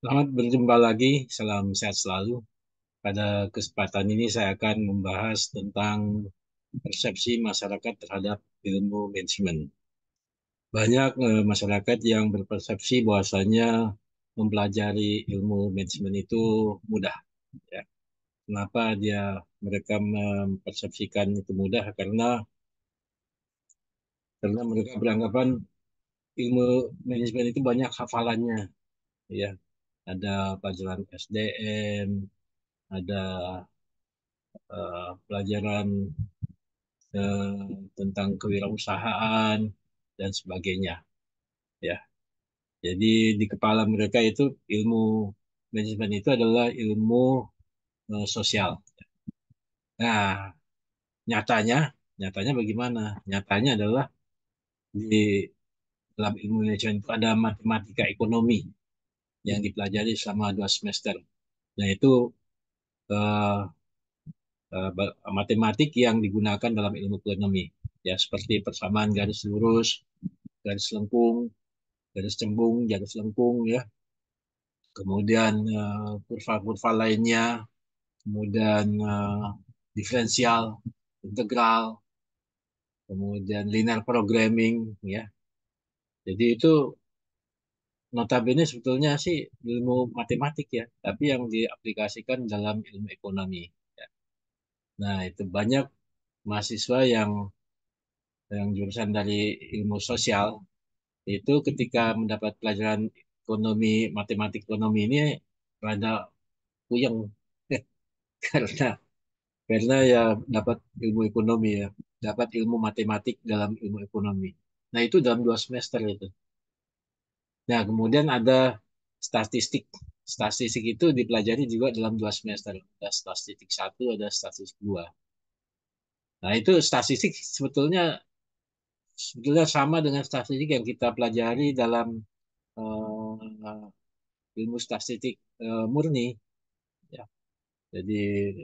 Selamat berjumpa lagi, salam sehat selalu. Pada kesempatan ini saya akan membahas tentang persepsi masyarakat terhadap ilmu manajemen. Banyak masyarakat yang berpersepsi bahwasanya mempelajari ilmu manajemen itu mudah. Ya. Kenapa mereka mempersepsikan itu mudah? Karena mereka beranggapan ilmu manajemen itu banyak hafalannya. Ya, ada pelajaran SDM, ada pelajaran tentang kewirausahaan dan sebagainya ya. Jadi di kepala mereka itu ilmu manajemen itu adalah ilmu sosial. Nah, nyatanya nyatanya bagaimana? Nyatanya adalah di dalam ilmu manajemen itu ada matematika ekonomi yang dipelajari selama 2 semester. Nah, itu eh, matematik yang digunakan dalam ilmu ekonomi ya, seperti persamaan garis lurus, garis lengkung, garis cembung, garis lengkung ya, kemudian kurva-kurva lainnya, kemudian diferensial, integral, kemudian linear programming ya. Jadi itu notabene sebetulnya sih ilmu matematik ya, tapi yang diaplikasikan dalam ilmu ekonomi. Ya. Nah, itu banyak mahasiswa yang jurusan dari ilmu sosial itu ketika mendapat pelajaran ekonomi, matematik ekonomi ini rada puyeng karena ya dapat ilmu ekonomi ya, dapat ilmu matematik dalam ilmu ekonomi. Nah, itu dalam 2 semester itu. Nah, kemudian ada statistik. Statistik itu dipelajari juga dalam 2 semester. Ada statistik satu, ada statistik dua. Nah, itu statistik sebetulnya sama dengan statistik yang kita pelajari dalam ilmu statistik murni. Ya. Jadi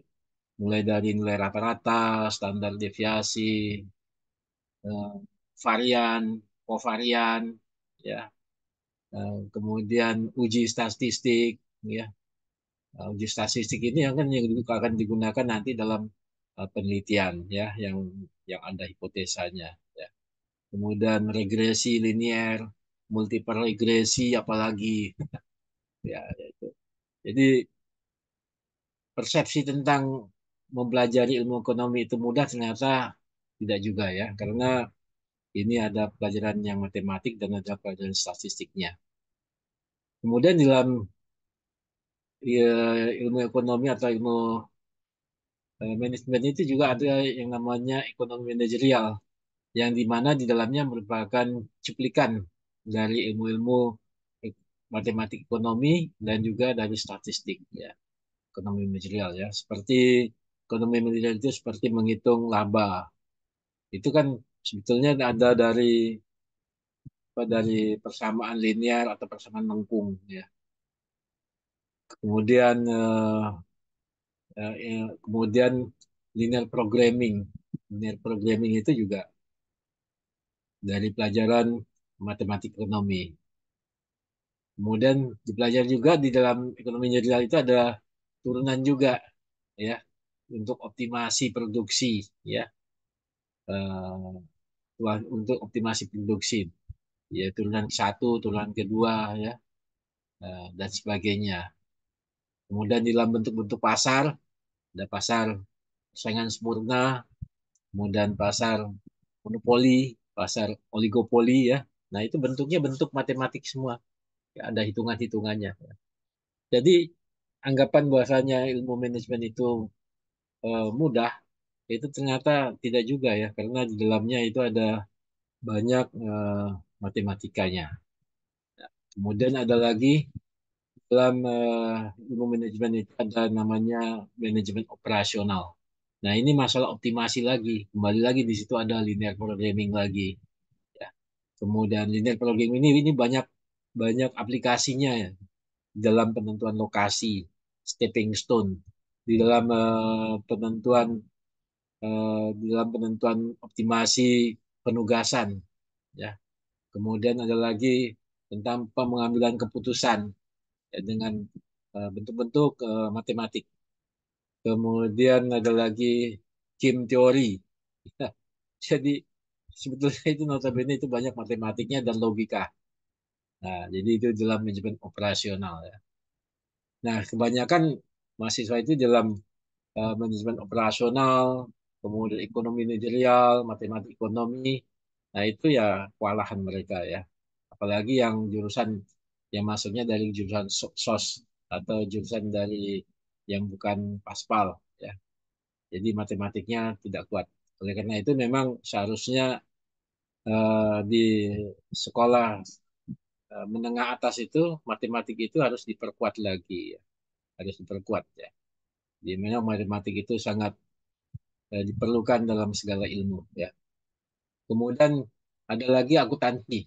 mulai dari nilai rata-rata, standar deviasi, eh, varian, kovarian, ya, kemudian uji statistik, ya. Uji statistik ini yang akan digunakan nanti dalam penelitian, ya, yang ada hipotesanya, ya. Kemudian regresi linier, multiple regresi, apalagi, ya, itu. Jadi persepsi tentang mempelajari ilmu ekonomi itu mudah ternyata tidak juga ya, karena ini ada pelajaran yang matematik dan ada pelajaran statistiknya. Kemudian di dalam ya, ilmu ekonomi atau ilmu manajemen itu juga ada yang namanya ekonomi manajerial, yang di mana di dalamnya merupakan cuplikan dari ilmu-ilmu matematik ekonomi dan juga dari statistik ya, ekonomi manajerial ya. Seperti ekonomi manajerial itu seperti menghitung laba. Itu kan sebetulnya ada dari persamaan linear atau persamaan lengkung ya. Kemudian kemudian linear programming. Linear programming itu juga dari pelajaran matematik ekonomi. Kemudian dipelajari juga di dalam ekonomi jurnal itu ada turunan juga ya, untuk optimasi produksi ya, untuk optimasi produksi ya, turunan satu, turunan kedua ya, dan sebagainya. Kemudian di dalam bentuk-bentuk pasar ada pasar persaingan sempurna, kemudian pasar monopoli, pasar oligopoli ya. Nah, itu bentuknya bentuk matematik semua. Ya, ada hitungan-hitungannya. Jadi anggapan bahwasanya ilmu manajemen itu mudah, itu ternyata tidak juga ya, karena di dalamnya itu ada banyak matematikanya. Kemudian ada lagi dalam ilmu manajemen itu ada namanya manajemen operasional. Nah, ini masalah optimasi lagi. Kembali lagi di situ ada linear programming lagi. Ya. Kemudian linear programming ini banyak banyak aplikasinya ya, dalam penentuan lokasi, stepping stone, di dalam penentuan optimasi penugasan, ya. Kemudian ada lagi tentang pengambilan keputusan, ya, dengan bentuk-bentuk matematik. Kemudian ada lagi game teori. Jadi sebetulnya itu notabene itu banyak matematiknya dan logika. Nah, jadi itu dalam manajemen operasional ya. Nah, kebanyakan mahasiswa itu dalam manajemen operasional, kemudian ekonomi manajerial, matematik ekonomi. Nah, itu ya kewalahan mereka ya. Apalagi yang jurusan yang masuknya dari jurusan SOS atau jurusan dari yang bukan paspal ya. Jadi matematiknya tidak kuat. Oleh karena itu memang seharusnya di sekolah menengah atas itu matematik itu harus diperkuat lagi ya. Harus diperkuat ya. Di mana matematik itu sangat diperlukan dalam segala ilmu ya. Kemudian ada lagi akuntansi.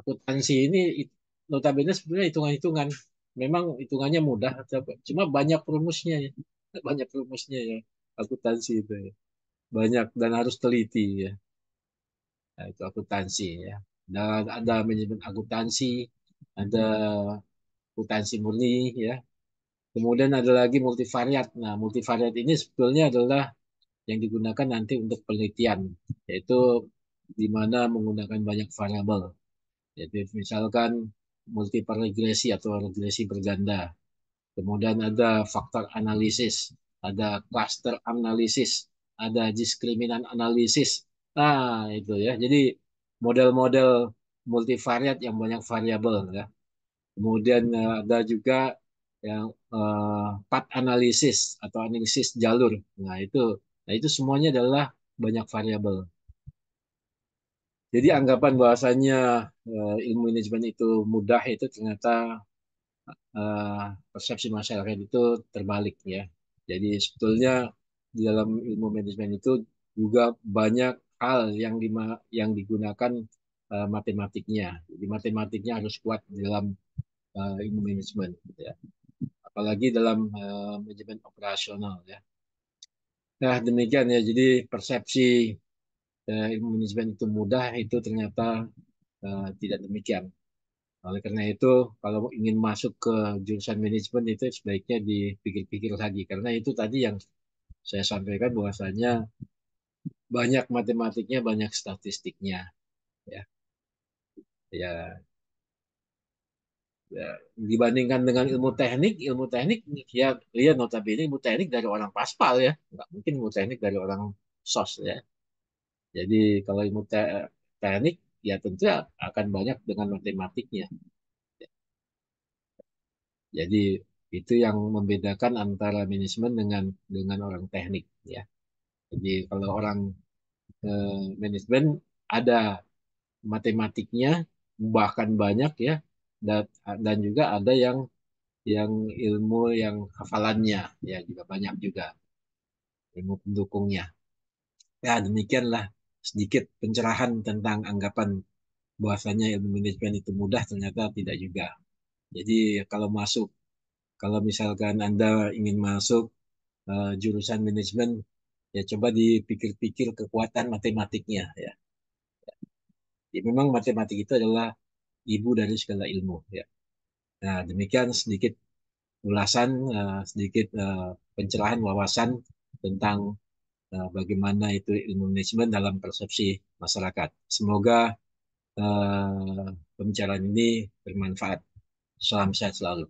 Akuntansi ini notabene sebenarnya hitungan-hitungan. Memang hitungannya mudah, cuma banyak rumusnya ya. Banyak rumusnya ya. Akuntansi itu ya. Banyak dan harus teliti ya. Nah, itu akuntansi ya. Dan ada manajemen akuntansi, ada akuntansi murni ya. Kemudian ada lagi multivariat. Nah, multivariat ini sebetulnya adalah yang digunakan nanti untuk penelitian, yaitu di mana menggunakan banyak variabel. Jadi misalkan multiple regresi atau regresi berganda. Kemudian ada faktor analisis, ada cluster analisis, ada diskriminan analisis. Nah, itu ya. Jadi model-model multivariat yang banyak variabel ya. Kemudian ada juga yang path analisis atau analisis jalur. Nah itu semuanya adalah banyak variabel. Jadi anggapan bahwasanya ilmu manajemen itu mudah itu ternyata persepsi masyarakat itu terbalik ya. Jadi sebetulnya di dalam ilmu manajemen itu juga banyak hal yang digunakan matematiknya. Jadi matematiknya harus kuat di dalam ilmu manajemen ya. Apalagi dalam manajemen operasional ya. Nah, demikian ya. Jadi persepsi ilmu manajemen itu mudah itu ternyata tidak demikian. Oleh karena itu, kalau ingin masuk ke jurusan manajemen itu sebaiknya dipikir-pikir lagi. Karena itu tadi yang saya sampaikan bahwasanya banyak matematiknya, banyak statistiknya. Ya, ya, ya. Dibandingkan dengan ilmu teknik ya, ya notabene ilmu teknik dari orang paspal ya, nggak mungkin ilmu teknik dari orang sos ya. Jadi kalau teknik ya tentu akan banyak dengan matematiknya. Jadi itu yang membedakan antara manajemen dengan orang teknik ya. Jadi kalau orang manajemen ada matematiknya bahkan banyak ya dan dan juga ada yang ilmu yang hafalannya ya juga banyak juga ilmu pendukungnya. Ya demikianlah sedikit pencerahan tentang anggapan bahwasanya ilmu manajemen itu mudah ternyata tidak juga. Jadi kalau masuk kalau misalkan Anda ingin masuk jurusan manajemen ya coba dipikir-pikir kekuatan matematiknya ya. Ya, memang matematik itu adalah ibu dari segala ilmu ya. Nah, demikian sedikit ulasan, sedikit pencerahan wawasan tentang bagaimana itu ilmu manajemen dalam persepsi masyarakat. Semoga pembicaraan ini bermanfaat. Salam sehat selalu.